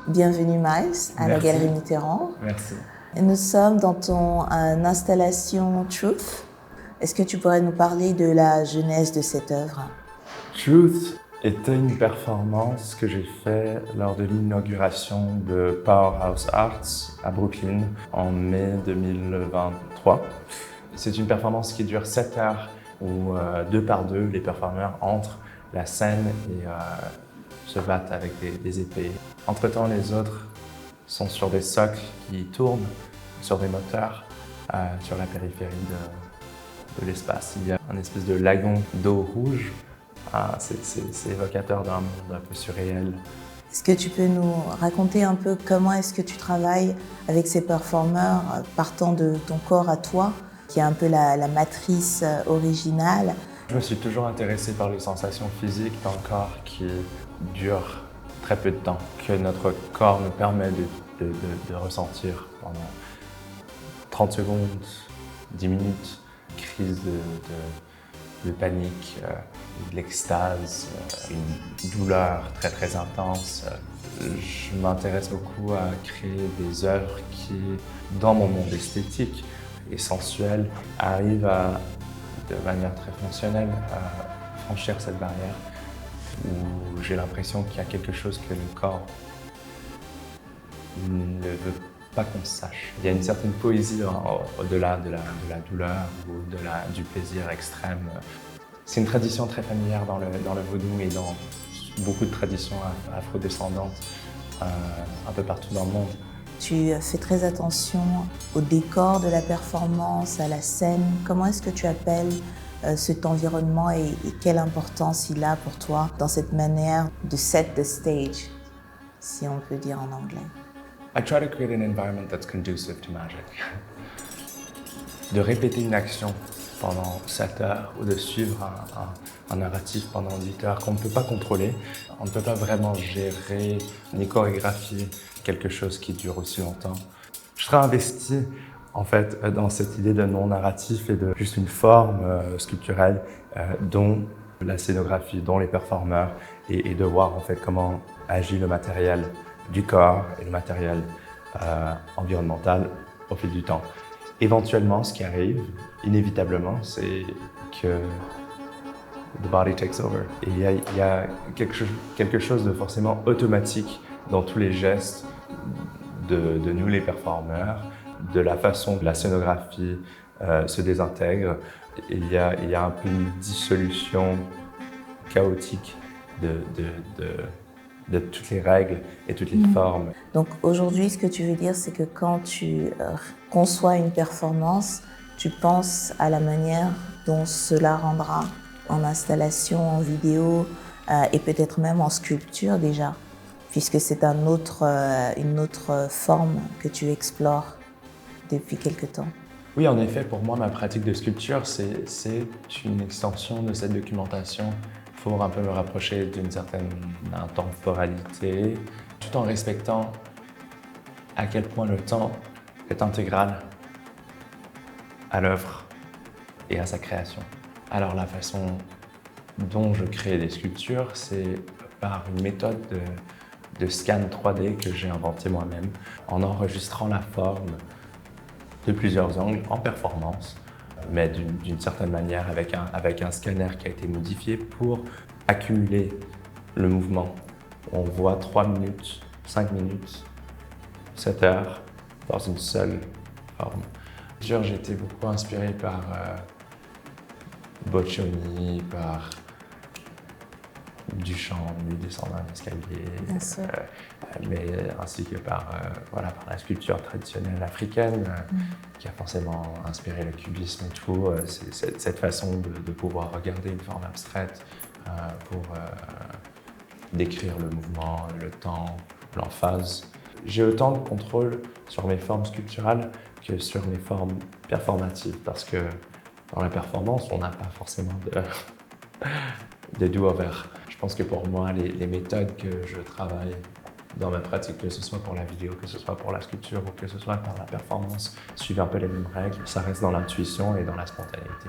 Bienvenue Miles à la Galerie Mitterrand. Merci. Nous sommes dans ton installation Truth. Est-ce que tu pourrais nous parler de la genèse de cette œuvre? Truth était une performance que j'ai faite lors de l'inauguration de Powerhouse Arts à Brooklyn en mai 2023. C'est une performance qui dure 7 heures où deux par deux, les performeurs entrent la scène et se battent avec des épées. Entre-temps, les autres sont sur des socles qui tournent, sur des moteurs, sur la périphérie de l'espace. Il y a un espèce de lagon d'eau rouge. C'est évocateur d'un monde un peu surréel. Est-ce que tu peux nous raconter un peu comment est-ce que tu travailles avec ces performeurs partant de ton corps à toi, qui est un peu la matrice originale? Je me suis toujours intéressé par les sensations physiques d'un corps qui dure très peu de temps, que notre corps nous permet de ressentir pendant 30 secondes, 10 minutes, crise de panique, de l'extase, une douleur très très intense. Je m'intéresse beaucoup à créer des œuvres qui, dans mon monde esthétique et sensuel, arrivent de manière très fonctionnelle à franchir cette barrière où j'ai l'impression qu'il y a quelque chose que le corps ne veut pas qu'on sache. Il y a une certaine poésie au-delà de la douleur ou du plaisir extrême. C'est une tradition très familière dans le vaudou et dans beaucoup de traditions afrodescendantes un peu partout dans le monde. Tu fais très attention au décor de la performance, à la scène. Comment est-ce que tu appelles cet environnement et quelle importance il a pour toi dans cette manière de set the stage, si on peut dire en anglais? I try to create an environment that's conducive to magic. De répéter une action pendant 7 heures ou de suivre un narratif pendant 8 heures qu'on ne peut pas contrôler. On ne peut pas vraiment gérer ni chorégraphier quelque chose qui dure aussi longtemps. Je serais investi en fait dans cette idée de non-narratif et de juste une forme sculpturelle dont la scénographie, dont les performeurs et de voir en fait comment agit le matériel du corps et le matériel environnemental au fil du temps. Éventuellement, ce qui arrive, inévitablement, c'est que the body takes over. Et il y a quelque chose de forcément automatique dans tous les gestes de nous les performeurs, de la façon que la scénographie se désintègre. Il y a un peu une dissolution chaotique de toutes les règles et toutes les formes. Donc aujourd'hui, ce que tu veux dire, c'est que quand tu conçois une performance, tu penses à la manière dont cela rendra en installation, en vidéo et peut-être même en sculpture déjà, puisque c'est une autre forme que tu explores depuis quelque temps. Oui, en effet, pour moi, ma pratique de sculpture, c'est une extension de cette documentation pour un peu me rapprocher d'une certaine intemporalité, tout en respectant à quel point le temps est intégral à l'œuvre et à sa création. Alors la façon dont je crée des sculptures, c'est par une méthode de scan 3D que j'ai inventée moi-même, en enregistrant la forme de plusieurs angles en performance, mais d'une certaine manière avec un scanner qui a été modifié pour accumuler le mouvement. On voit 3 minutes, 5 minutes, 7 heures dans une seule forme. J'ai été beaucoup inspiré par Boccioni, par Duchamp, lui descendant d'un escalier, mais ainsi que par la sculpture traditionnelle africaine qui a forcément inspiré le cubisme et tout. C'est cette façon de pouvoir regarder une forme abstraite pour décrire le mouvement, le temps, l'emphase. J'ai autant de contrôle sur mes formes sculpturales que sur mes formes performatives parce que dans la performance, on n'a pas forcément de do-over. Je pense que pour moi, les méthodes que je travaille dans ma pratique, que ce soit pour la vidéo, que ce soit pour la sculpture ou que ce soit pour la performance, suivent un peu les mêmes règles. Ça reste dans l'intuition et dans la spontanéité.